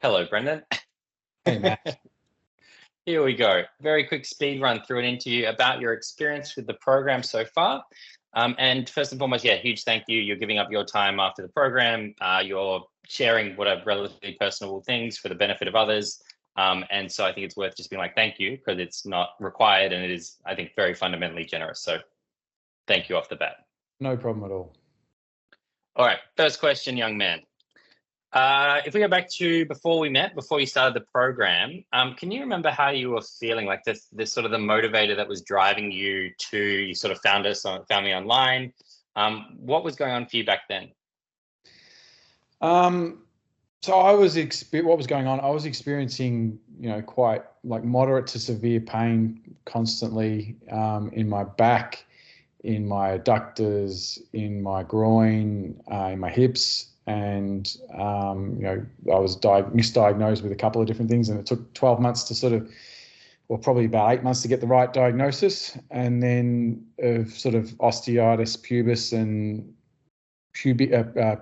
Hello, Brendan. Hey, Matt. Here we go. Very quick speed run through an interview about your experience with the program so far. And first and foremost, yeah, huge thank you. You're giving up your time after the program. You're sharing what are relatively personal things for the benefit of others. And so I think it's worth just being like, thank you, because it's not required and it is, I think, very fundamentally generous. So thank you off the bat. No problem at all. All right, first question, young man. If we go back to before we met, before you started the program, can you remember how you were feeling? Like this sort of the motivator that was driving you to, you sort of found me online. What was going on for you back then? So what was going on? I was experiencing, quite like moderate to severe pain constantly in my back, in my adductors, in my groin, in my hips. And, I was misdiagnosed with a couple of different things, and it took 12 months to probably about 8 months to get the right diagnosis. And then sort of osteitis pubis and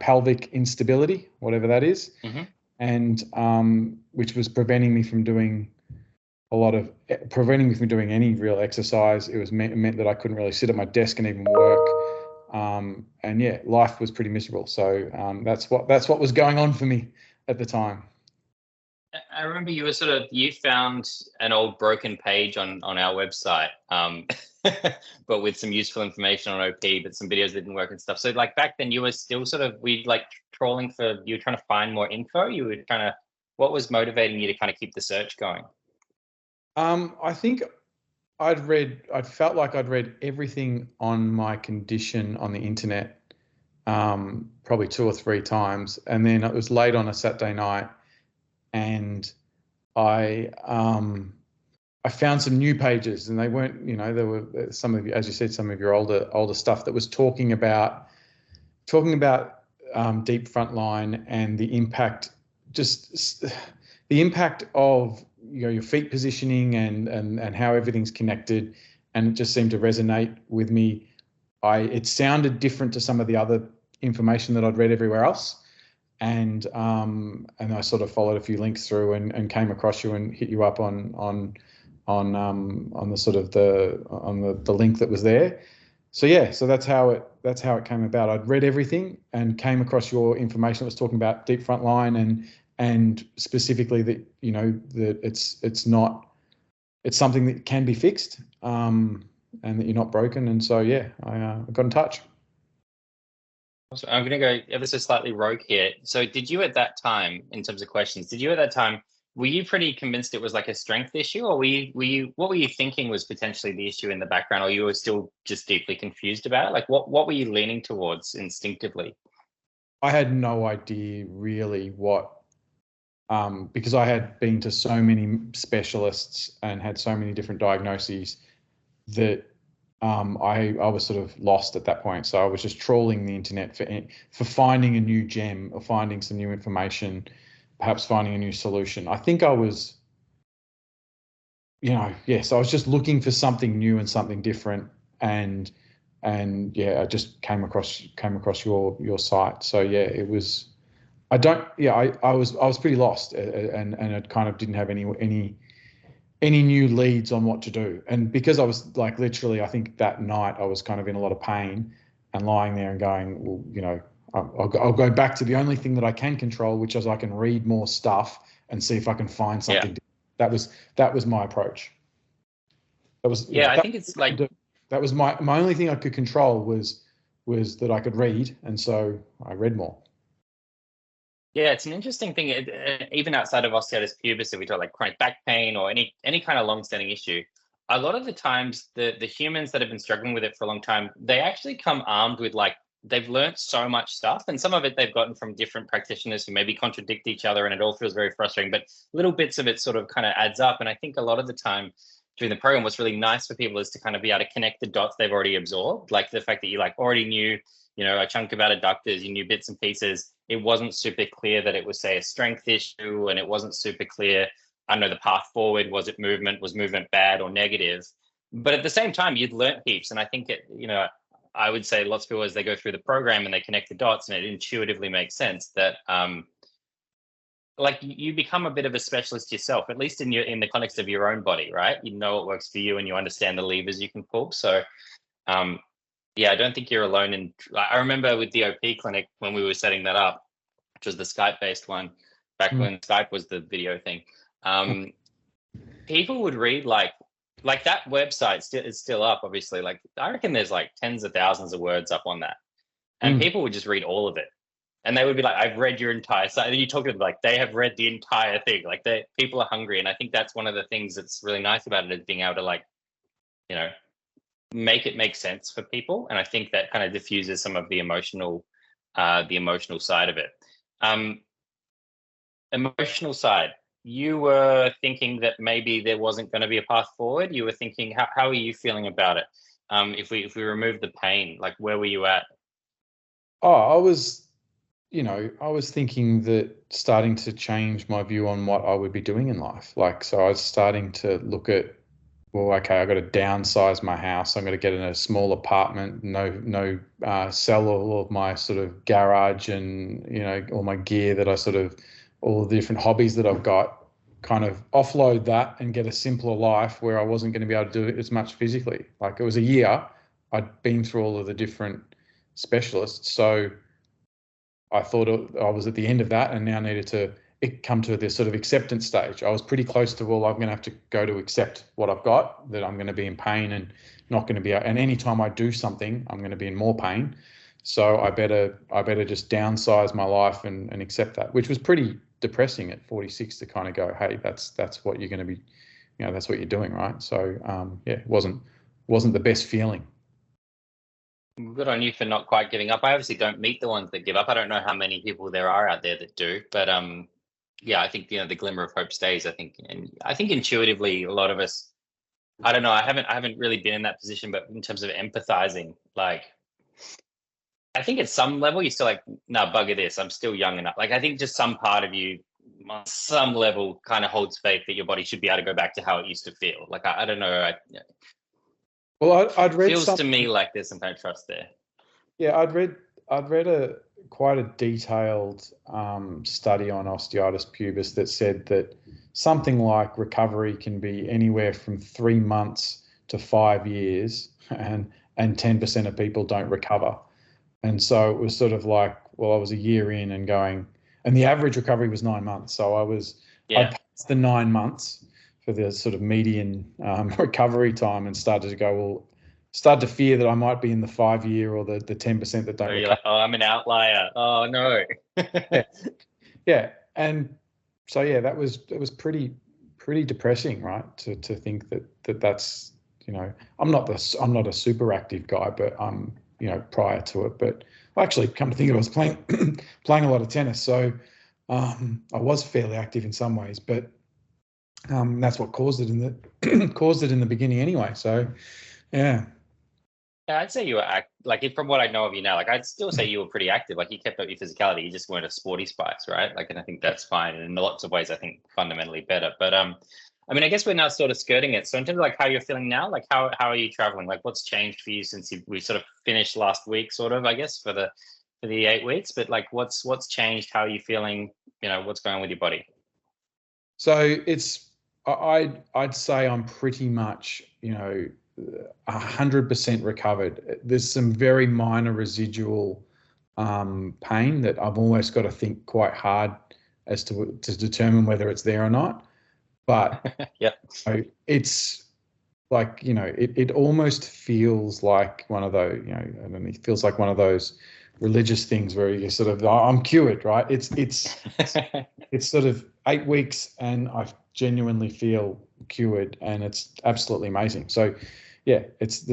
pelvic instability, whatever that is. Mm-hmm. And which was preventing me from doing any real exercise. It meant that I couldn't really sit at my desk and even work. And yeah, life was pretty miserable. So that's what was going on for me at the time. I remember you found an old broken page on our website, but with some useful information on OP, but some videos that didn't work and stuff. So like back then you were still you were trying to find more info. What was motivating you to kind of keep the search going? I think I felt like I'd read everything on my condition on the internet, probably 2 or 3 times. And then it was late on a Saturday night, and I found some new pages, and they weren't, there were some of you, as you said, some of your older stuff that was talking about deep frontline and the impact, the impact of your feet positioning and how everything's connected, and it just seemed to resonate with me. It sounded different to some of the other information that I'd read everywhere else, and I sort of followed a few links through and came across you and hit you up on the link that was there. So yeah, so that's how it came about. I'd read everything and came across your information that was talking about deep frontline and specifically that that it's something that can be fixed, and that you're not broken. And so yeah, I got in touch. So I'm going to go ever so slightly rogue here. So did you at that time, in terms of questions, were you pretty convinced it was like a strength issue, or what were you thinking was potentially the issue in the background, or you were still just deeply confused about it? Like what were you leaning towards instinctively? I had no idea really what, because I had been to so many specialists and had so many different diagnoses that I was sort of lost at that point. So I was just trawling the internet for finding a new gem or finding some new information, perhaps finding a new solution. I think I was, yes, I was just looking for something new and something different, and yeah, I just came across your site. So yeah, it was. I was pretty lost, and I kind of didn't have any new leads on what to do. And because I was like literally, I think that night I was kind of in a lot of pain and lying there and going, well, I'll go back to the only thing that I can control, which is I can read more stuff and see if I can find something. Yeah. That was my approach. I think it's like that was my only thing I could control was that I could read, and so I read more. Yeah, it's an interesting thing. Even outside of osteitis pubis, if we talk like chronic back pain or any kind of long-standing issue, a lot of the times the humans that have been struggling with it for a long time, they actually come armed with they've learned so much stuff, and some of it they've gotten from different practitioners who maybe contradict each other, and it all feels very frustrating. But little bits of it sort of kind of adds up, and I think a lot of the time during the program, what's really nice for people is to kind of be able to connect the dots they've already absorbed, like the fact that you already knew a chunk about adductors, you knew bits and pieces. It wasn't super clear that it was, say, a strength issue, and it wasn't super clear, I don't know, the path forward. Was movement bad or negative? But at the same time, you'd learnt heaps. And I think I would say lots of people, as they go through the program and they connect the dots, and it intuitively makes sense that like you become a bit of a specialist yourself, at least in the context of your own body, right? You know what works for you, and you understand the levers you can pull. So, um, yeah, I don't think you're alone. I remember with the OP clinic when we were setting that up, which was the Skype based one, back when Skype was the video thing. People would read like that website is still up, obviously. Like I reckon there's like tens of thousands of words up on that, and people would just read all of it. And they would be like, I've read your entire site. And you talk to them like they have read the entire thing. Like people are hungry. And I think that's one of the things that's really nice about it, is being able to, like, you know, make it make sense for people. And I think that kind of diffuses some of the emotional side of it. Emotional side, you were thinking that maybe there wasn't going to be a path forward. You were thinking, how are you feeling about it? If we remove the pain, like where were you at? I was thinking that starting to change my view on what I would be doing in life. Like, so I was starting to look at, well, okay, I've got to downsize my house. I'm going to get in a small apartment, sell all of my sort of garage and, all my gear that all the different hobbies that I've got, kind of offload that and get a simpler life where I wasn't going to be able to do it as much physically. Like, it was a year. I'd been through all of the different specialists. So I thought I was at the end of that and now needed to come to this sort of acceptance stage. I was pretty close to, well, I'm going to have to go to accept what I've got, that I'm going to be in pain and not going to be, and anytime I do something, I'm going to be in more pain. So I better just downsize my life and accept that, which was pretty depressing at 46 to kind of go, hey, that's what you're going to be, that's what you're doing, right? So it wasn't the best feeling. Good on you for not quite giving up. I obviously don't meet the ones that give up. I don't know how many people there are out there that do, but yeah, I think the glimmer of hope stays. I think intuitively, a lot of us, I don't know. I haven't really been in that position, but in terms of empathizing, like, I think at some level you're still like, no, bugger this. I'm still young enough. Like, I think just some part of you, on some level, kind of holds faith that your body should be able to go back to how it used to feel. Like, I don't know. Well, I'd read feels to me like there's some kind of trust there. Yeah, I'd read quite a detailed study on osteitis pubis that said that something like recovery can be anywhere from 3 months to 5 years, and 10% of people don't recover. And so it was sort of like, well, I was a year in and going, and the average recovery was 9 months. So I passed the 9 months for the sort of median recovery time, and started to fear that I might be in the 5 year or the 10% that don't recover. Like, oh, I'm an outlier. Oh no. Yeah. And so it was pretty depressing, right? To think that's, I'm not a super active guy, but prior to it. But actually, come to think of it, I was playing a lot of tennis, so I was fairly active in some ways, but that's what caused it in the beginning anyway. So yeah, I'd say you were from what I know of you now, like, I'd still say you were pretty active. Like, you kept up your physicality, you just weren't a sporty spice, right? Like, and I think that's fine, and in lots of ways I think fundamentally better. But I mean, I guess we're now sort of skirting it. So in terms of like how you're feeling now, like how are you traveling? Like, what's changed for you since we sort of finished last week, sort of, I guess, for the 8 weeks? But like, what's changed? How are you feeling? What's going on with your body? So I'd say I'm pretty much 100% recovered. There's some very minor residual pain that I've almost got to think quite hard as to determine whether it's there or not. But yeah, it's like, it almost feels like one of those, it feels like one of those religious things where you sort of, I'm cured, right? It's it's sort of 8 weeks and I genuinely feel cured, and it's absolutely amazing. So yeah, it's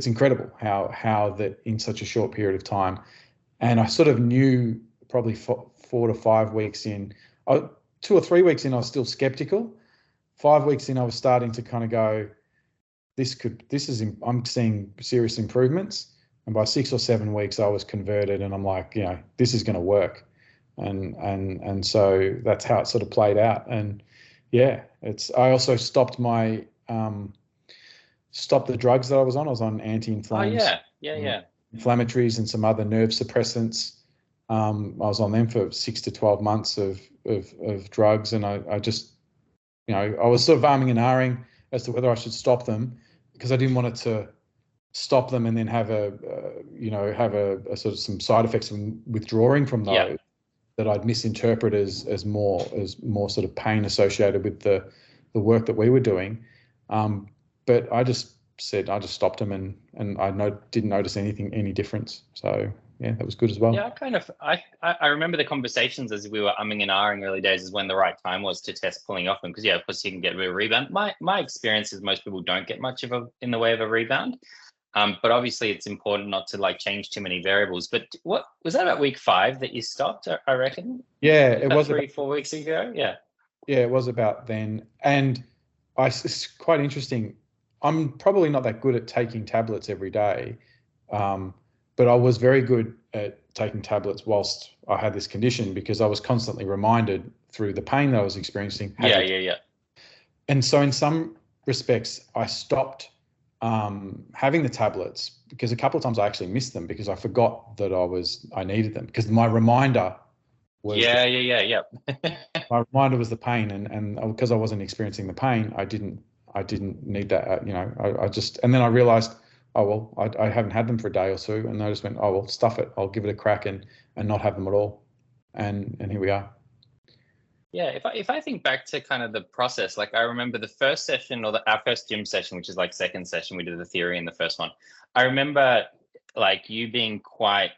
incredible how that in such a short period of time. And I sort of knew probably 4 to 5 weeks in, 2 or 3 weeks in, I was still skeptical. 5 weeks in, I was starting to kind of go, I'm seeing serious improvements. And by 6 or 7 weeks, I was converted, and I'm like, this is going to work. And so that's how it sort of played out. And yeah, I also stopped the drugs that I was on. I was on anti-inflammatories. Oh yeah. Inflammatories and some other nerve suppressants. I was on them for 6 to 12 months of drugs, and I just, I was sort of arming and ahhing as to whether I should stop them, because I didn't want it to stop them and then have a sort of some side effects from withdrawing from those that I'd misinterpret as more sort of pain associated with the work that we were doing. But I just stopped them, and didn't notice any difference. So yeah, that was good as well. Yeah, I remember the conversations as we were umming and ahhing early days is when the right time was to test pulling off them, because of course you can get a bit of a rebound. My experience is most people don't get much in the way of a rebound. But obviously it's important not to like change too many variables. But what was that, about week 5 that you stopped, I reckon? Yeah, it was 3-4 weeks ago. Yeah, it was about then. And it's quite interesting. I'm probably not that good at taking tablets every day, but I was very good at taking tablets whilst I had this condition, because I was constantly reminded through the pain that I was experiencing. Yeah. And so in some respects, I stopped having the tablets, because a couple of times I actually missed them because I forgot that I needed them, because my reminder was my reminder was the pain, and because I wasn't experiencing the pain, I didn't need that. And then I realized, oh well, I haven't had them for a day or two, and I just went, oh well, stuff it, I'll give it a crack and not have them at all, and here we are. Yeah, if I think back to kind of the process, like I remember the first session, or our first gym session, which is like second session, we did the theory in the first one. I remember like you being quite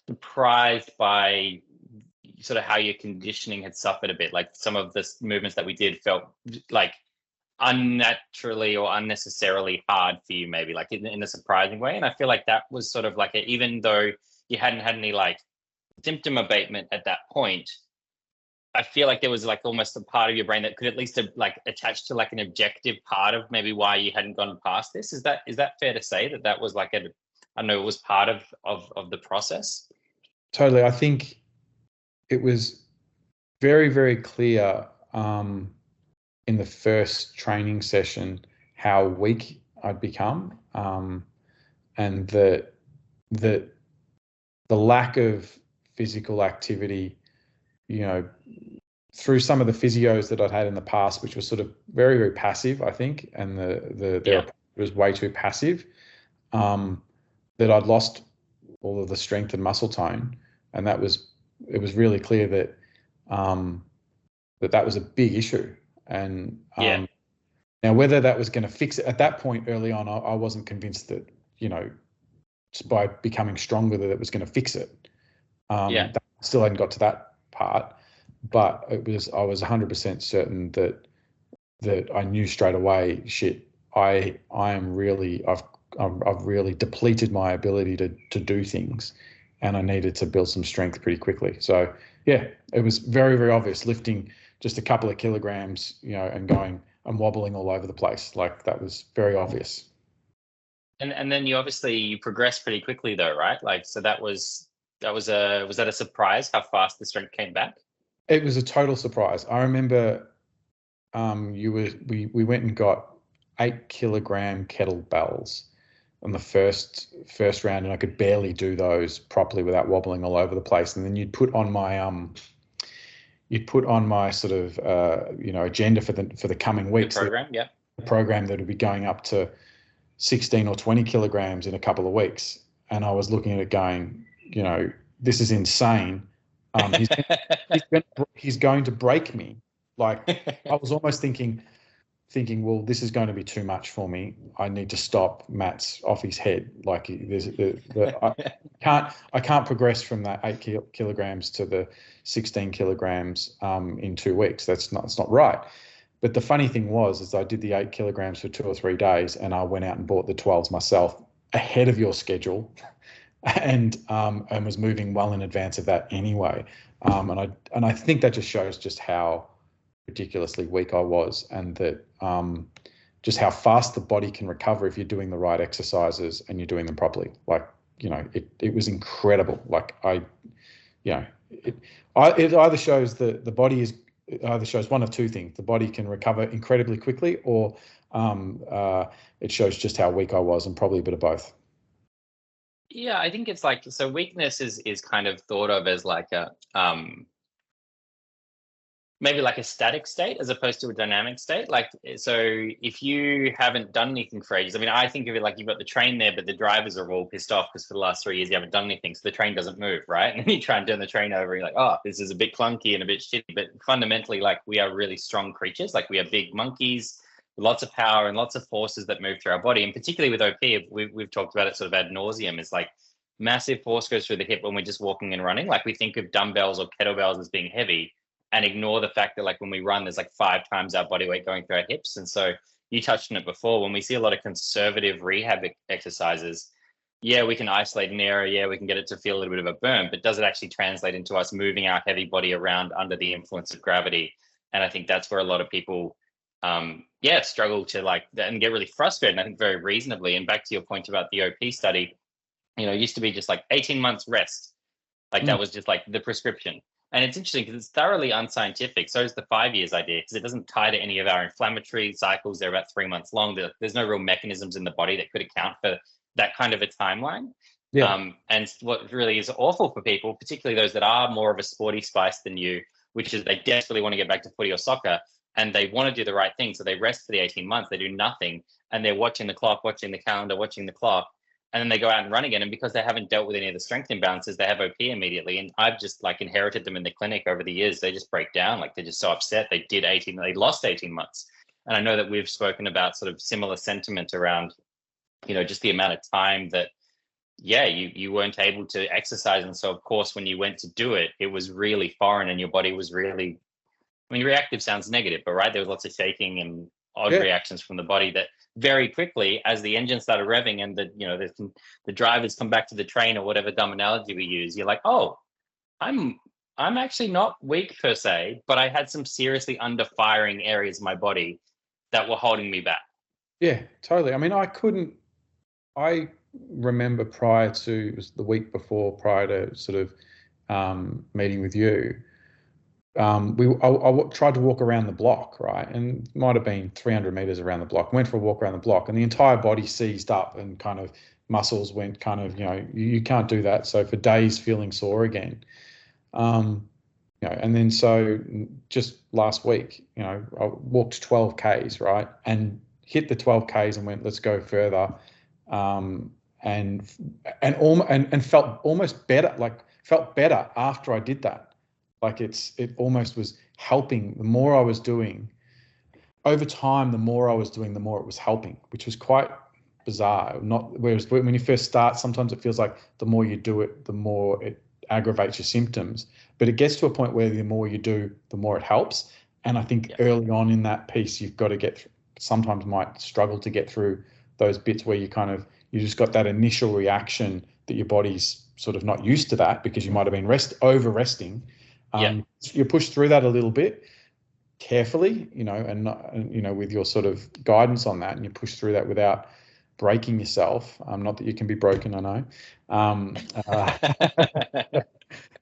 surprised by sort of how your conditioning had suffered a bit. Like some of the movements that we did felt like unnaturally or unnecessarily hard for you, maybe like in a surprising way. And I feel like that was sort of like even though you hadn't had any like symptom abatement at that point, I feel like there was like almost a part of your brain that could at least like attach to like an objective part of maybe why you hadn't gone past this. Is that fair to say that was like I don't know, it was part of the process? Totally. I think it was very, very clear in the first training session how weak I'd become, and the lack of physical activity, through some of the physios that I'd had in the past, which was sort of very, very passive, I think, and the was way too passive, that I'd lost all of the strength and muscle tone, and it was really clear that that was a big issue. And now whether that was going to fix it at that point early on, I wasn't convinced that just by becoming stronger that it was going to fix it. That still hadn't got to that part, but I was 100% certain that I knew straight away, shit, I've really depleted my ability to do things, and I needed to build some strength pretty quickly. So yeah, it was very, very obvious, lifting just a couple of kilograms, and going and wobbling all over the place. Like that was very obvious. And then you progressed pretty quickly though, right? Like, so was that a surprise how fast the strength came back? It was a total surprise. I remember we went and got 8-kilogram kettlebells on the first round, and I could barely do those properly without wobbling all over the place. And then you'd put on my sort of agenda for the coming weeks. The program, the program that would be going up to 16 or 20 kilograms in a couple of weeks. And I was looking at it going, this is insane. He's going to break me. Like I was almost thinking, well, this is going to be too much for me. I need to stop. Matt's off his head. Like I can't progress from that 8 kilograms to the 16 kilograms in 2 weeks. It's not right. But the funny thing is I did the 8 kilograms for 2 or 3 days, and I went out and bought the 12s myself ahead of your schedule, and was moving well in advance of that anyway. And I think that just shows just how ridiculously weak I was, and that just how fast the body can recover if you're doing the right exercises and you're doing them properly. Like, it was incredible. Like it either shows that the body either shows one of two things: the body can recover incredibly quickly, or it shows just how weak I was, and probably a bit of both. Yeah, I think it's like, so weakness is kind of thought of as like a maybe like a static state as opposed to a dynamic state. Like, so if you haven't done anything for ages, I mean, I think of it like you've got the train there, but the drivers are all pissed off because for the last 3 years you haven't done anything, so the train doesn't move, right? And then you try and turn the train over, and you're like, oh, this is a bit clunky and a bit shitty. But fundamentally, like, we are really strong creatures. Like, we are big monkeys, lots of power and lots of forces that move through our body. And particularly with OP, we've talked about it sort of ad nauseum. Is like massive force goes through the hip when we're just walking and running. Like, we think of dumbbells or kettlebells as being heavy, and ignore the fact that, like, when we run, there's like 5 times our body weight going through our hips. And so you touched on it before, when we see a lot of conservative rehab exercises, yeah, we can isolate an area, yeah, we can get it to feel a little bit of a burn, but does it actually translate into us moving our heavy body around under the influence of gravity? And I think that's where a lot of people struggle to, like, and get really frustrated, and I think very reasonably. And back to your point about the OP study, it used to be just like 18 months rest. Like, that was just like the prescription. And it's interesting because it's thoroughly unscientific. So is the 5 years idea, because it doesn't tie to any of our inflammatory cycles. They're about 3 months long. There's no real mechanisms in the body that could account for that kind of a timeline. Yeah. And what really is awful for people, particularly those that are more of a sporty spice than you, which is they desperately want to get back to footy or soccer, and they want to do the right thing. So they rest for the 18 months, they do nothing, and they're watching the clock, watching the calendar, watching the clock. And then they go out and run again. And because they haven't dealt with any of the strength imbalances, they have OP immediately. And I've just, like, inherited them in the clinic over the years. They just break down. Like, they're just so upset. They lost 18 months. And I know that we've spoken about sort of similar sentiment around, just the amount of time that, yeah, you weren't able to exercise. And so, of course, when you went to do it, it was really foreign, and your body was really, I mean, reactive sounds negative, but right, there was lots of shaking and odd reactions from the body that very quickly, as the engine started revving and the drivers come back to the train, or whatever dumb analogy we use, you're like, oh, I'm actually not weak per se, but I had some seriously under firing areas of my body that were holding me back. Yeah, totally. I mean, I remember it was the week before, prior to sort of meeting with you, I tried to walk around the block, right? And it might have been 300 meters around the block. Went for a walk around the block, and the entire body seized up, and kind of muscles went kind of, you can't do that. So for days feeling sore again. And then so just last week, I walked 12 Ks, right? And hit the 12 Ks and went, let's go further. And felt almost better, felt better after I did that. Like, it almost was helping. The more I was doing over time, the more I was doing, the more it was helping, which was quite bizarre. Whereas when you first start, sometimes it feels like the more you do it, the more it aggravates your symptoms. But it gets to a point where the more you do, the more it helps. And I think early on in that piece, you've got to sometimes might struggle to get through those bits where you just got that initial reaction that your body's sort of not used to that, because you might have been over resting. You push through that a little bit carefully, and with your sort of guidance on that, and you push through that without breaking yourself. Not that you can be broken, I know.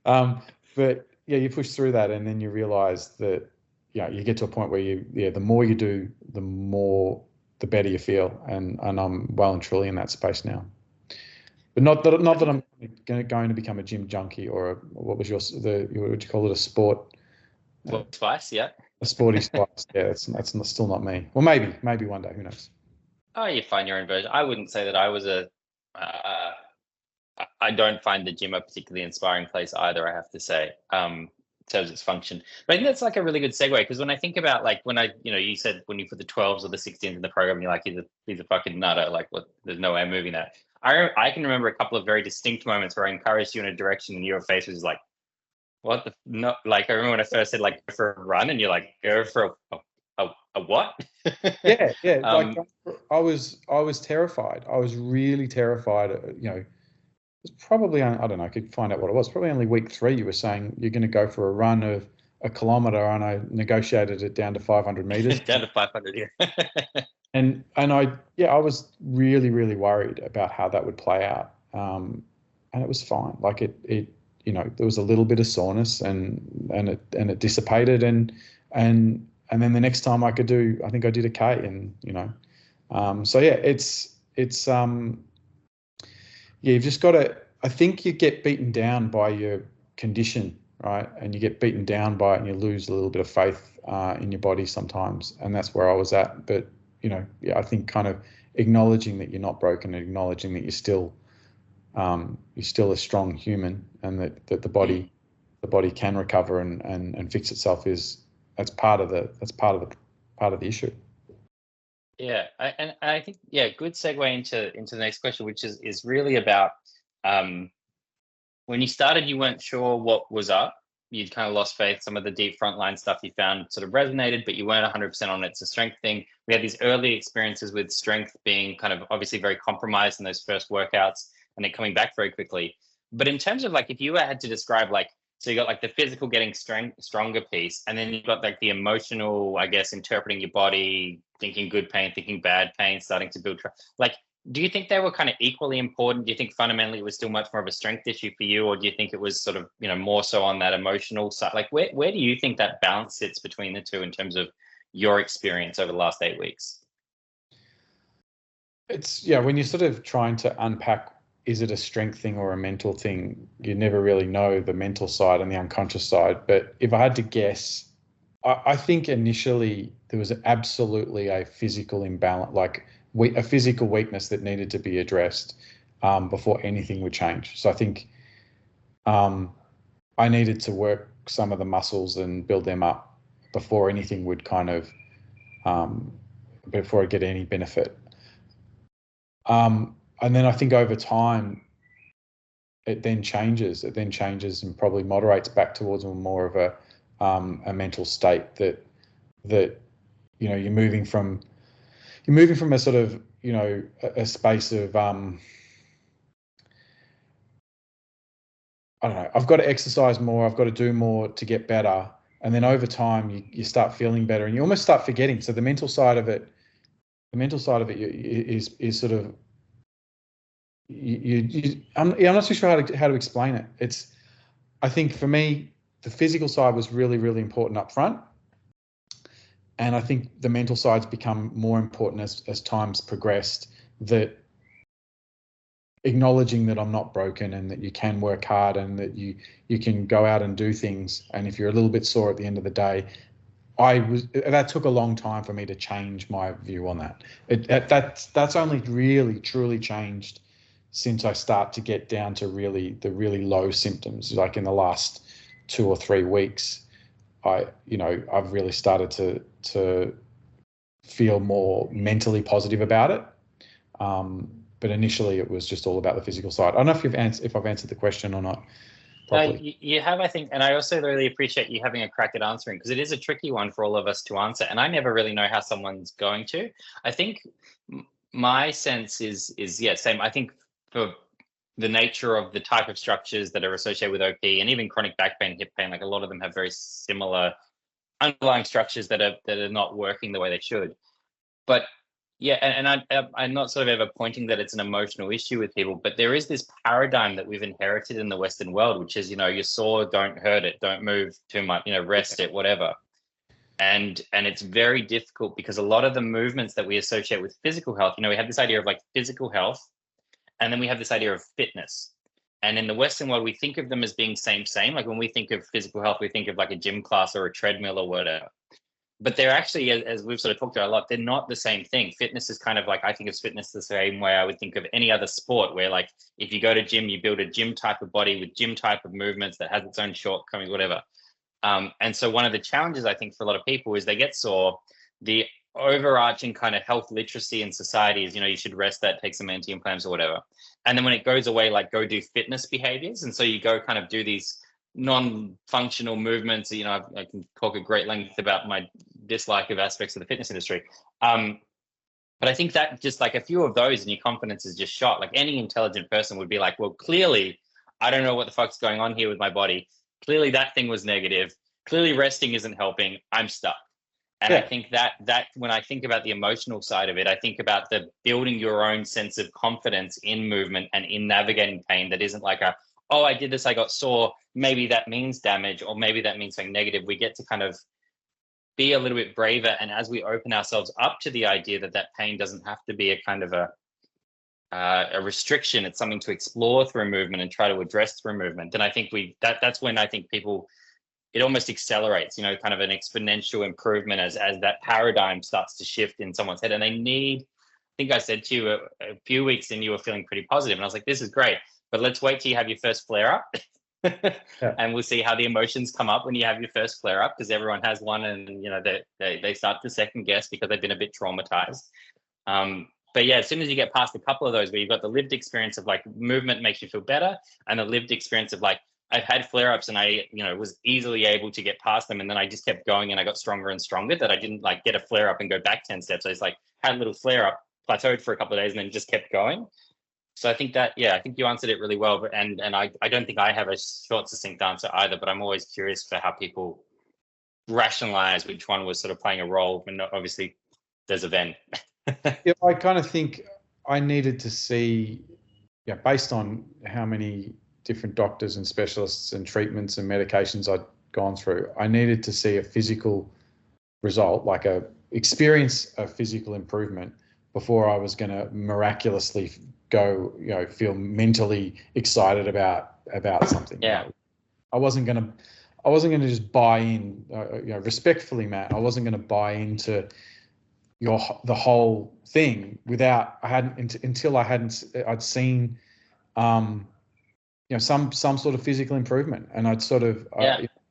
But yeah, you push through that, and then you realize that, you get to a point where the more you do, the better you feel. And I'm well and truly in that space now. But not that I'm going to become a gym junkie, or what would you call it, a sport? Spice, yeah. A sporty spice. Yeah, that's still not me. Well, maybe one day, who knows? Oh, you find your own version. I wouldn't say that I was I don't find the gym a particularly inspiring place either, I have to say, in terms of its function. But I think that's like a really good segue, because when I think about, like, when you said when you put the 12s or the 16s in the program, you're like, he's a fucking nutter. Like, what? There's no way I'm moving that. I can remember a couple of very distinct moments where I encouraged you in a direction, and your face was like, what the no? Like, I remember when I first said, like, go for a run, and you're like, go for a what? Yeah. Like, I was terrified. I was really terrified. It was probably, I don't know, I could find out what it was. Probably only week 3. You were saying you're going to go for a run of a kilometre, and I negotiated it down to 500 meters. Down to 500, yeah. And I was really, really worried about how that would play out. And it was fine. Like, there was a little bit of soreness, and it dissipated, and then the next time I think I did a K, and so yeah, it's you've just got to, I think you get beaten down by your condition, right? And you get beaten down by it and you lose a little bit of faith in your body sometimes. And that's where I was at. But, yeah, I think kind of acknowledging that you're not broken and acknowledging that you're still a strong human, and that the body can recover and fix itself that's part of the issue. Yeah, and I think good segue into the next question, which is really about when you started, you weren't sure what was up. You'd kind of lost faith. Some of the deep frontline stuff you found sort of resonated, but you weren't 100% on it. It's a strength thing. We had these early experiences with strength being kind of obviously very compromised in those first workouts, and then coming back very quickly. But in terms of like, if you had to describe like, so you got like the physical getting stronger piece, and then you've got like the emotional, I guess, interpreting your body, thinking good pain, thinking bad pain, starting to build like, do you think they were kind of equally important? Do you think fundamentally it was still much more of a strength issue for you, or do you think it was sort of, more so on that emotional side? Like, where do you think that balance sits between the two in terms of your experience over the last 8 weeks? It's, when you're sort of trying to unpack, is it a strength thing or a mental thing? You never really know the mental side and the unconscious side. But if I had to guess, I think initially there was absolutely a physical imbalance, like a physical weakness that needed to be addressed before anything would change. So I think I needed to work some of the muscles and build them up before anything would kind of, before I get any benefit. And then I think over time, it then changes. It then changes and probably moderates back towards more of a mental state that you're moving from a sort of a space of I don't know, I've got to exercise more, I've got to do more to get better, and then over time you start feeling better and you almost start forgetting. So the mental side of it is sort of I'm not too sure how to explain it. I think for me the physical side was really, really important up front. And I think the mental side's become more important as time's progressed, that acknowledging that I'm not broken and that you can work hard and that you can go out and do things. And if you're a little bit sore at the end of the day, that took a long time for me to change my view on that. That's only really truly changed since I start to get down to the really low symptoms, like in the last 2 or 3 weeks. I've really started to feel more mentally positive about it. But initially it was just all about the physical side. I don't know if I've answered the question or not properly. You have, I think, and I also really appreciate you having a crack at answering, because it is a tricky one for all of us to answer, and I never really know how someone's going to. I think my sense is same. I think for the nature of the type of structures that are associated with OP and even chronic back pain, hip pain, like a lot of them have very similar underlying structures that are not working the way they should. But yeah, and I'm not sort of ever pointing that it's an emotional issue with people, but there is this paradigm that we've inherited in the Western world, which is, you're sore, don't hurt it, don't move too much, rest it, whatever. And it's very difficult because a lot of the movements that we associate with physical health, we have this idea of like physical health, and then we have this idea of fitness. And in the Western world, we think of them as being same. Like when we think of physical health, we think of like a gym class or a treadmill or whatever. But they're actually, as we've sort of talked about a lot, they're not the same thing. Fitness is kind of like, I think of fitness the same way I would think of any other sport, where like if you go to gym, you build a gym type of body with gym type of movements that has its own shortcomings, whatever. And so one of the challenges I think for a lot of people is they get sore. The overarching kind of health literacy in society is, you should rest that, take some anti-inflammatories or whatever. And then when it goes away, like go do fitness behaviors. And so you go kind of do these non-functional movements. I can talk at great length about my dislike of aspects of the fitness industry. But I think that just like a few of those and your confidence is just shot. Like any intelligent person would be like, well, clearly I don't know what the fuck's going on here with my body. Clearly that thing was negative. Clearly resting isn't helping. I'm stuck. And I think that when I think about the emotional side of it, I think about the building your own sense of confidence in movement and in navigating pain that isn't like oh, I did this, I got sore, maybe that means damage, or maybe that means something negative. We get to kind of be a little bit braver. And as we open ourselves up to the idea that pain doesn't have to be a kind of a a restriction. It's something to explore through movement and try to address through movement. And I think that's when I think people, it almost accelerates, you know, kind of an exponential improvement as that paradigm starts to shift in someone's head. And they need, I think I said to you a few weeks in, you were feeling pretty positive, and I was like, this is great, but let's wait till you have your first flare up. Yeah. And we'll see how the emotions come up when you have your first flare up, because everyone has one, and you know they start to second guess because they've been a bit traumatized. But yeah, as soon as you get past a couple of those, where you've got the lived experience of like movement makes you feel better, and the lived experience of like, I've had flare-ups and I, you know, was easily able to get past them, and then I just kept going and I got stronger and stronger, that I didn't like get a flare-up and go back 10 steps. I just like had a little flare-up, plateaued for a couple of days, and then just kept going. So I think that, yeah, I think you answered it really well. But and I don't think I have a short, succinct answer either, but I'm always curious for how people rationalize which one was sort of playing a role when obviously there's a Venn. Yeah, I kind of think I needed to see, yeah, based on how many different doctors and specialists and treatments and medications I'd gone through, I needed to see a physical result, like experience a physical improvement, before I was going to miraculously go, you know, feel mentally excited about something. Yeah. You know, I wasn't going to just buy in, you know, respectfully, Matt. I wasn't going to buy into the whole thing until I'd seen, you know, some sort of physical improvement, and I'd sort of,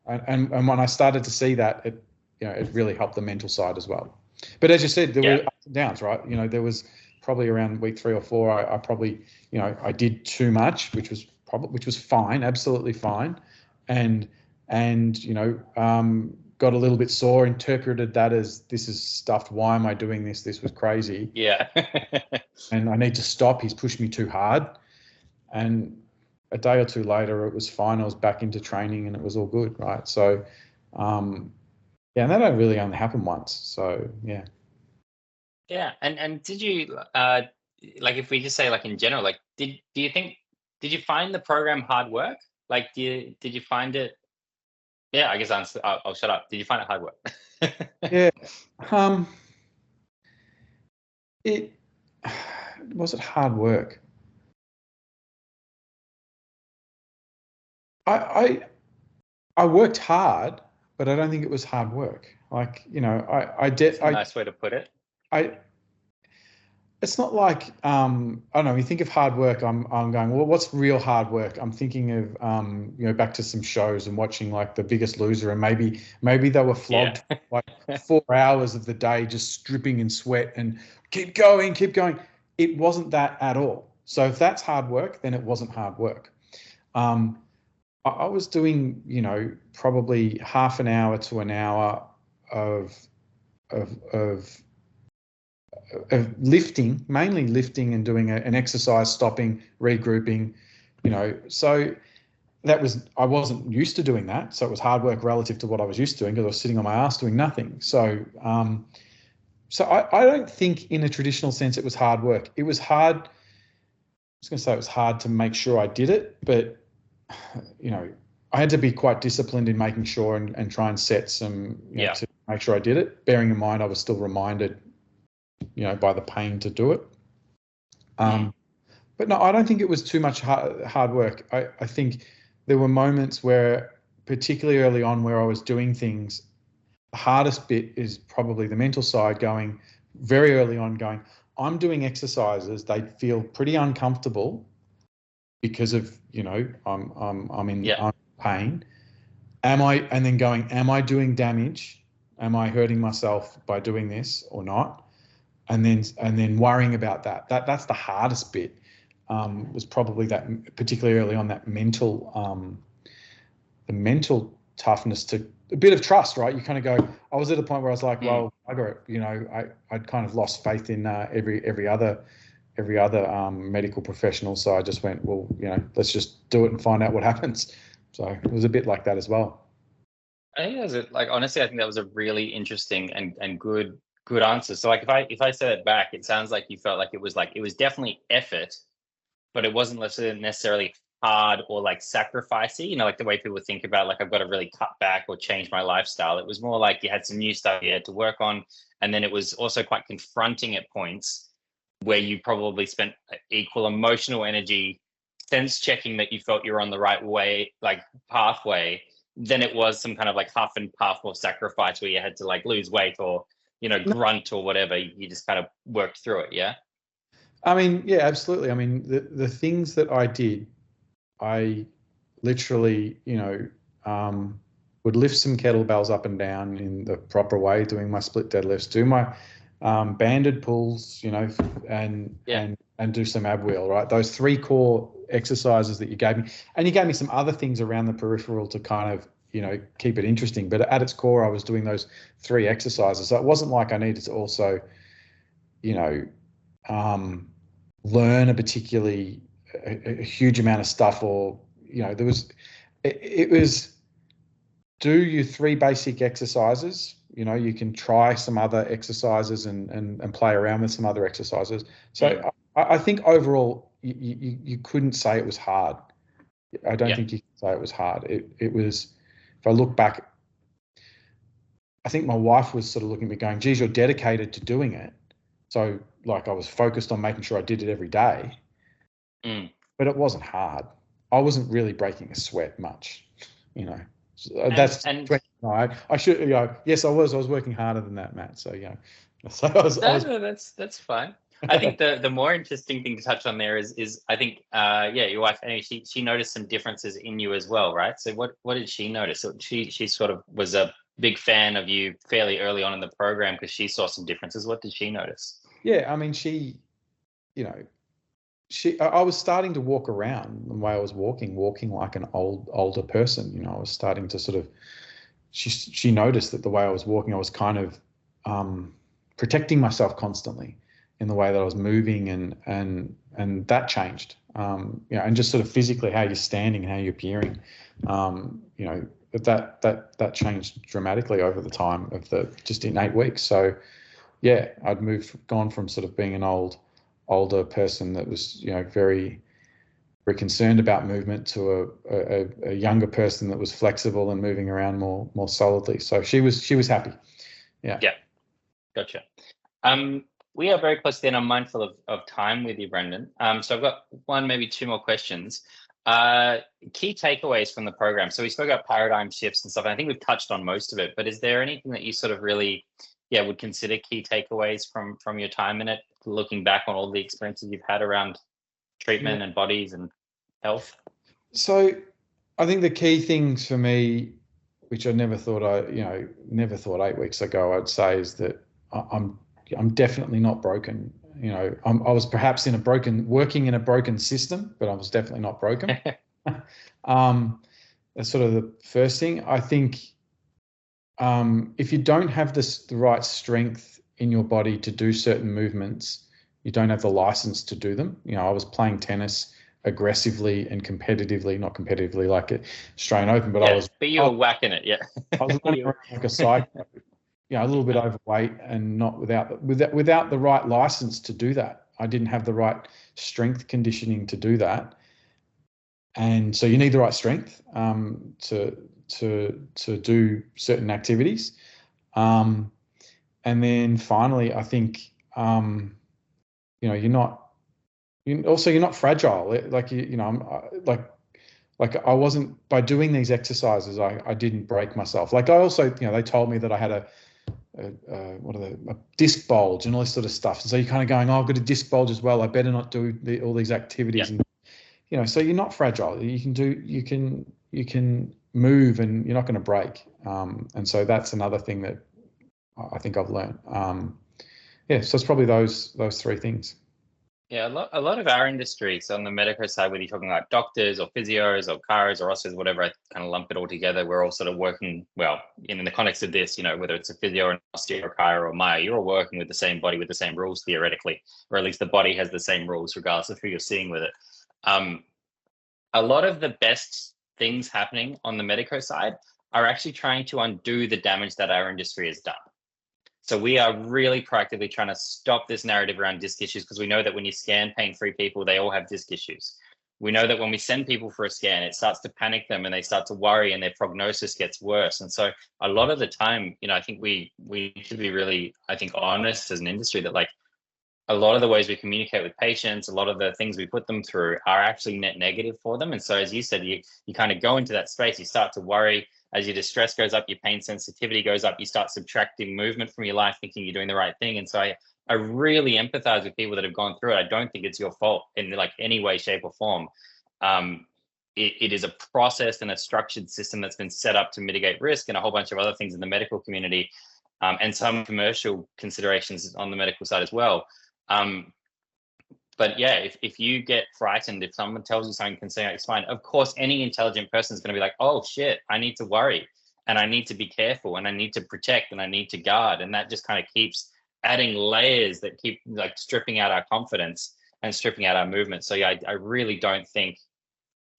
and when I started to see that, it, you know, it really helped the mental side as well. But as you said, there were ups and downs, right? You know, there was probably around week 3 or 4, I probably, you know, I did too much, which was fine, absolutely fine, and you know, got a little bit sore, interpreted that as, this is stuffed. Why am I doing this? This was crazy. Yeah. And I need to stop. He's pushed me too hard. And a day or two later, it was fine. I was back into training and it was all good, right? So, yeah, and that really only happened once. So, yeah. Yeah. And did you, like, if we just say like in general, like, did you find the program hard work? Like, did you find it? Yeah, I guess I'll shut up. Did you find it hard work? Yeah. It was it hard work. I worked hard, but I don't think it was hard work. Like, you know, That's a nice way to put it. It's not like, I don't know, you think of hard work, I'm going, well, what's real hard work? I'm thinking of, you know, back to some shows and watching like The Biggest Loser, and maybe they were flogged like 4 hours of the day, just stripping in sweat and keep going. It wasn't that at all. So if that's hard work, then it wasn't hard work. I was doing, you know, probably half an hour to an hour of lifting, mainly lifting, and doing an exercise, stopping, regrouping, you know. So I wasn't used to doing that. So it was hard work relative to what I was used to doing, because I was sitting on my ass doing nothing. So, so I don't think in a traditional sense it was hard work. It was hard. I was going to say it was hard to make sure I did it, but, you know, I had to be quite disciplined in making sure and try and set some, you know, to make sure I did it, bearing in mind I was still reminded, you know, by the pain to do it. But no, I don't think it was too much hard work. I think there were moments where, particularly early on, where I was doing things, the hardest bit is probably the mental side, going very early on, going, I'm doing exercises, they feel pretty uncomfortable because of, you know, I'm in pain. Am I doing damage? Am I hurting myself by doing this or not? And then worrying about that. That's the hardest bit. Was probably that, particularly early on, that mental, the mental toughness, to a bit of trust, right? You kind of go, I was at a point where I was like, well, I got, you know, I'd kind of lost faith in every other medical professional. So I just went, well, you know, let's just do it and find out what happens. So it was a bit like that as well. I think that was honestly, I think that was a really interesting and good answer. So like if I said it back, it sounds like you felt like it was definitely effort, but it wasn't necessarily hard or like sacrificey, you know, like the way people think about like, I've got to really cut back or change my lifestyle. It was more like you had some new stuff you had to work on. And then it was also quite confronting at points where you probably spent equal emotional energy sense checking that you felt you were on the right way, like pathway, than it was some kind of like huff and puff or sacrifice where you had to like lose weight or, you know, grunt or whatever. You just kind of worked through it. Yeah. I mean, yeah, absolutely. I mean, the things that I did, I literally, you know, would lift some kettlebells up and down in the proper way, doing my split deadlifts, do my banded pulls, you know, and do some ab wheel, right? Those 3 core exercises that you gave me, and you gave me some other things around the peripheral to kind of, you know, keep it interesting. But at its core, I was doing those 3 exercises. So it wasn't like I needed to also, you know, learn a huge amount of stuff, or, you know, it was do your 3 basic exercises. You know, you can try some other exercises and play around with some other exercises. So I think overall you couldn't say it was hard. I don't think you can say it was hard. It was, if I look back, I think my wife was sort of looking at me going, geez, you're dedicated to doing it. So like I was focused on making sure I did it every day, but it wasn't hard. I wasn't really breaking a sweat much, you know. I should, you know, yes, I was working harder than that, Matt. So, yeah. So that's fine. I think the more interesting thing to touch on there is I think your wife, anyway, she noticed some differences in you as well, right? So what did she notice? So she sort of was a big fan of you fairly early on in the program because she saw some differences. What did she notice? Yeah, I mean, she, you know, I was starting to walk around the way I was walking like an older person. You know, I was starting to sort of, she noticed that the way I was walking, I was kind of protecting myself constantly in the way that I was moving, and that changed. You know, and just sort of physically how you're standing and how you're appearing. You know, that changed dramatically over the time of just in 8 weeks. So yeah, I'd gone from sort of being an older person that was, you know, very, very concerned about movement to a younger person that was flexible and moving around more solidly. So she was happy. Yeah. Yeah. Gotcha. We are very close then. I'm mindful of time with you, Brendan. So I've got 1, maybe 2 more questions. Key takeaways from the program. So we spoke about paradigm shifts and stuff. And I think we've touched on most of it, but is there anything that you sort of really, would consider key takeaways from your time in it, looking back on all the experiences you've had around treatment and bodies and health? So I think the key things for me, which I never thought 8 weeks ago I'd say, is that I'm definitely not broken. You know, I was perhaps working in a broken system, but I was definitely not broken. That's sort of the first thing. I think if you don't have the right strength in your body to do certain movements, you don't have the license to do them. You know, I was playing tennis aggressively and competitively, not competitively like a Australian Open, but But you were whacking it, I was running around like a psycho, you know, a little bit overweight and not without the right license to do that. I didn't have the right strength conditioning to do that. And so you need the right strength to do certain activities. And then finally, I think, you know, you're not fragile. Like, you know, like I wasn't, by doing these exercises, I didn't break myself. Like I also, you know, they told me that I had a disc bulge and all this sort of stuff. And so you're kind of going, oh, I've got a disc bulge as well. I better not do all these activities. And, you know, so you're not fragile. You can move and you're not going to break. And so that's another thing that I think I've learned. So it's probably those 3 things. Yeah, a lot of our industry, so on the medical side, whether you're talking about doctors or physios or chiros or osseos, whatever, I kind of lump it all together. We're all sort of working, well, in the context of this, you know, whether it's a physio or an osteo or chiro or myo, you're all working with the same body with the same rules theoretically, or at least the body has the same rules regardless of who you're seeing with it. A lot of the best things happening on the medico side are actually trying to undo the damage that our industry has done. So we are really proactively trying to stop this narrative around disc issues, because we know that when you scan pain-free people, they all have disc issues. We know that when we send people for a scan, it starts to panic them and they start to worry and their prognosis gets worse. And so a lot of the time, you know, I think we need to be really, I think, honest as an industry that, like, a lot of the ways we communicate with patients, a lot of the things we put them through are actually net negative for them. And so, as you said, you kind of go into that space, you start to worry. As your distress goes up, your pain sensitivity goes up, you start subtracting movement from your life, thinking you're doing the right thing. And so I really empathize with people that have gone through it. I don't think it's your fault in like any way, shape, or form. It is a process and a structured system that's been set up to mitigate risk, and a whole bunch of other things in the medical community, and some commercial considerations on the medical side as well. But yeah, if you get frightened, if someone tells you something concerning your spine, of course, any intelligent person is going to be like, oh shit, I need to worry, and I need to be careful, and I need to protect, and I need to guard. And that just kind of keeps adding layers that keep like stripping out our confidence and stripping out our movement. So yeah, I really don't think,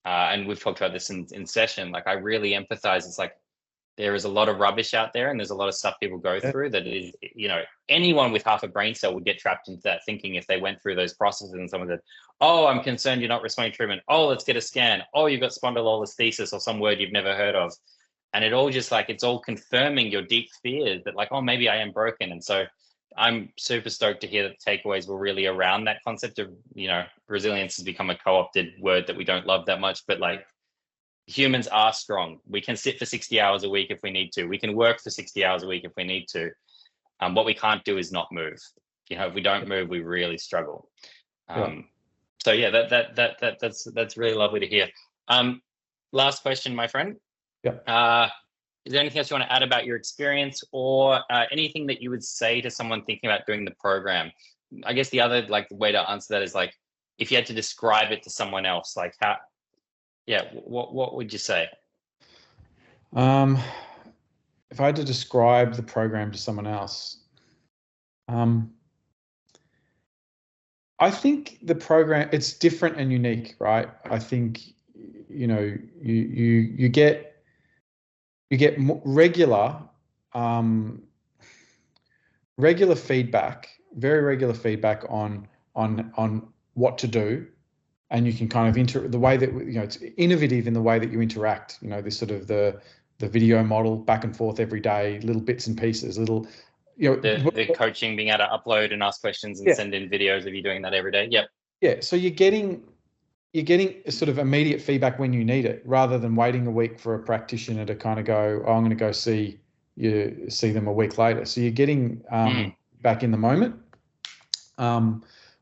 and we've talked about this in session, like I really empathize. It's like, there is a lot of rubbish out there, and there's a lot of stuff people go through that is, anyone with half a brain cell would get trapped into that thinking if they went through those processes and someone said, oh, I'm concerned you're not responding to treatment. Oh, let's get a scan. Oh, you've got spondylolisthesis or some word you've never heard of. And it all just like, it's all confirming your deep fears that like, oh, maybe I am broken. And so I'm super stoked to hear that the takeaways were really around that concept of, resilience has become a co-opted word that we don't love that much, but like, humans are strong. We can sit for 60 hours a week if we need to. We can work for 60 hours a week if we need to. What we can't do is not move. If we don't move, we really struggle. So yeah, that's really lovely to hear. Last question, my friend. Yeah. Is there anything else you want to add about your experience, or anything that you would say to someone thinking about doing the program? I guess the other way to answer that is like, if you had to describe it to someone else, like how. Yeah, what would you say? If I had to describe the program to someone else, I think the program, it's different and unique, right? I think you get regular feedback, very regular feedback on what to do. And you can kind of the way that, it's innovative in the way that you interact, this sort of the video model back and forth every day, little bits and pieces, little, the coaching, being able to upload and ask questions and send in videos of you doing that every day. Yep. Yeah. So you're getting sort of immediate feedback when you need it, rather than waiting a week for a practitioner to kind of go, oh, I'm going to go see them a week later. So you're getting back in the moment.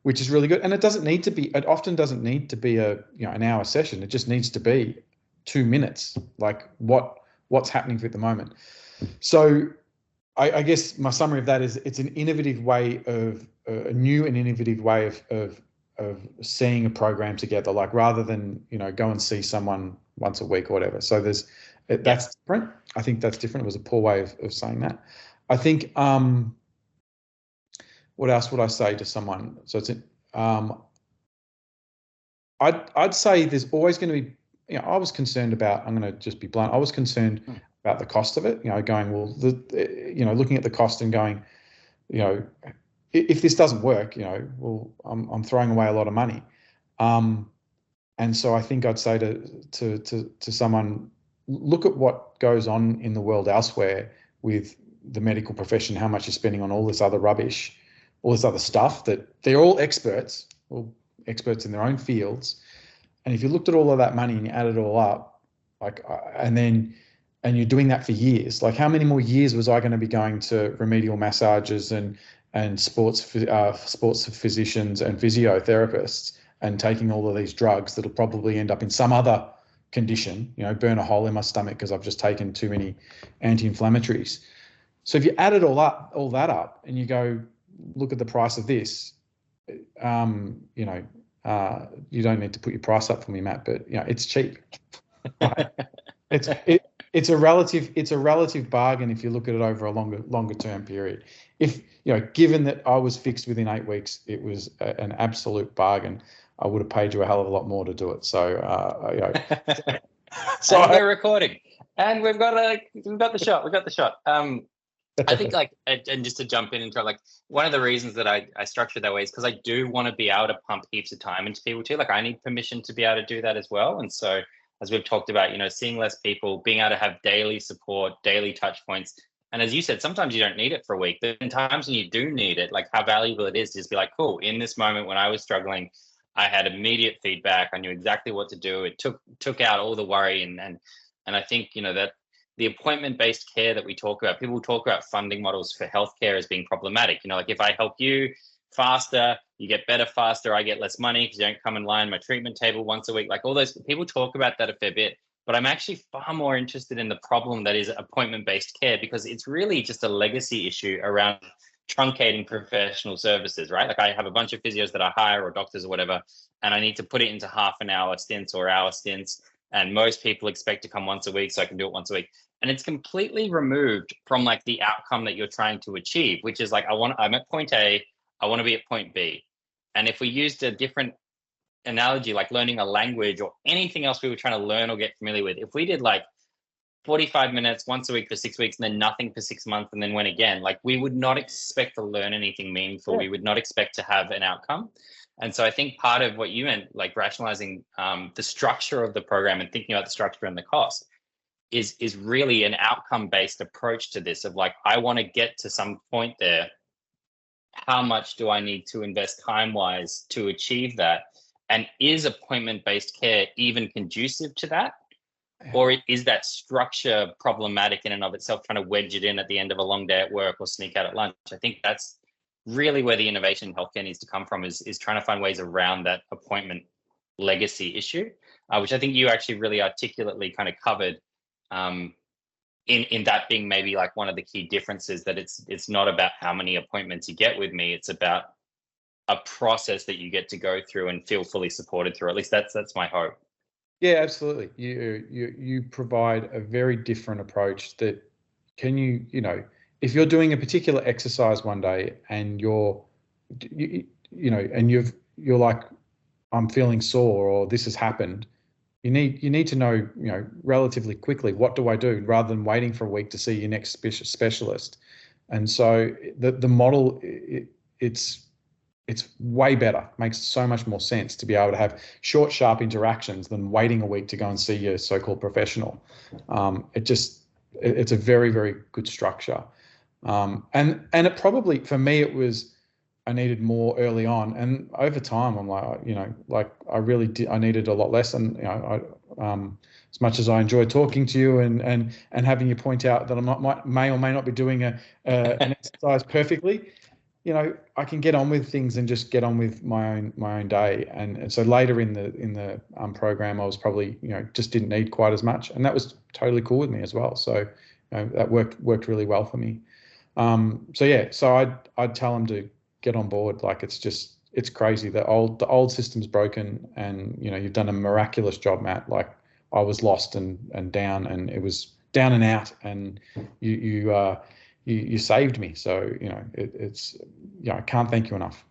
Which is really good. And it often doesn't need to be an hour session. It just needs to be 2 minutes, like what's happening at the moment. So I guess my summary of that is it's an innovative way of a new and innovative way of seeing a program together, like rather than, go and see someone once a week or whatever. So that's different. I think that's different. It was a poor way of saying that. I think, what else would I say to someone? So it's, I'd say there's always going to be, I was concerned about, I'm going to just be blunt, I was concerned about the cost of it, going, well, looking at the cost and going, if this doesn't work, well, I'm throwing away a lot of money. And so I think I'd say to someone, look at what goes on in the world elsewhere with the medical profession, how much you're spending on all this other rubbish, all this other stuff that they're all experts in their own fields. And if you looked at all of that money and you added it all up, and you're doing that for years, like how many more years was I going to be going to remedial massages and sports physicians and physiotherapists and taking all of these drugs that'll probably end up in some other condition, burn a hole in my stomach because I've just taken too many anti-inflammatories. So if you add it all that up and you go, look at the price of this, you don't need to put your price up for me, Matt, but it's cheap. It's a relative bargain if you look at it over a longer term period. If given that I was fixed within 8 weeks, it was an absolute bargain. I would have paid you a hell of a lot more to do it. So so we're recording, and we've got the shot. We've got the shot. I think and just to jump in and try, one of the reasons that I structure that way is because I do want to be able to pump heaps of time into people too. I need permission to be able to do that as well. And so, as we've talked about, seeing less people, being able to have daily support, daily touch points, And as you said, sometimes you don't need it for a week, but in times when you do need it, like how valuable it is to just be like, cool, in this moment when I was struggling, I had immediate feedback. I knew exactly what to do. It took out all the worry. And I think, you know, that the appointment-based care that we talk about, people talk about funding models for healthcare as being problematic. You know, like if I help you faster, you get better faster, I get less money because you don't come and lie on my treatment table once a week. Like all those people talk about that a fair bit. But I'm actually far more interested in the problem that is appointment-based care, because it's really just a legacy issue around truncating professional services, right? Like I have a bunch of physios that I hire or doctors or whatever, and I need to put it into half an hour stints or hour stints. And most people expect to come once a week, so I can do it once a week. And it's completely removed from like the outcome that you're trying to achieve, which is like, I'm at point A, I want to be at point B. And if we used a different analogy, like learning a language or anything else we were trying to learn or get familiar with, if we did like 45 minutes once a week for 6 weeks and then nothing for 6 months and then went again, like we would not expect to learn anything meaningful. We would not expect to have an outcome. And so I think part of what you meant, like rationalizing the structure of the program and thinking about the structure and the cost, is really an outcome-based approach to this of like, I want to get to some point there. How much do I need to invest time-wise to achieve that? And is appointment-based care even conducive to that? Or is that structure problematic in and of itself, trying to wedge it in at the end of a long day at work or sneak out at lunch? I think that's really where the innovation in healthcare needs to come from, is trying to find ways around that appointment legacy issue, which I think you actually really articulately kind of covered, in that being maybe like one of the key differences, that it's not about how many appointments you get with me, it's about a process that you get to go through and feel fully supported through. At least that's my hope. Yeah, absolutely. You provide a very different approach that you know, if you're doing a particular exercise one day and you're like, I'm feeling sore or this has happened, you need to know, you know, relatively quickly, what do I do, rather than waiting for a week to see your next specialist. And so the model, it's way better, makes so much more sense to be able to have short, sharp interactions than waiting a week to go and see your so-called professional. It's a very, very good structure. And it probably, for me, it was, I needed more early on, and over time, I'm like, you know, like I really did. I needed a lot less, and you know, as much as I enjoy talking to you and having you point out that I may or may not be doing an exercise perfectly, you know, I can get on with things and just get on with my own day. And so later in the program, I was probably, you know, just didn't need quite as much, and that was totally cool with me as well. So, you know, that worked really well for me. So yeah, so I'd tell them to get on board. Like it's crazy. The old system's broken, and you know, you've done a miraculous job, Matt. Like I was lost and down, and it was down and out, and you saved me. So you know, it's I can't thank you enough.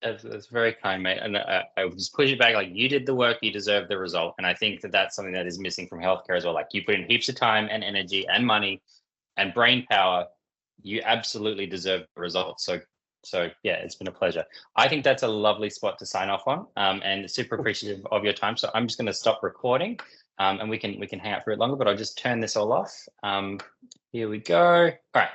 That's very kind, mate. And I would just push it back. Like, you did the work, you deserve the result. And I think that that's something that is missing from healthcare as well. Like, you put in heaps of time and energy and money and brain power. You absolutely deserve the results. So yeah, it's been a pleasure. I think that's a lovely spot to sign off on, and super appreciative of your time. So I'm just going to stop recording, and we can hang out for a bit longer, but I'll just turn this all off. Here we go. All right.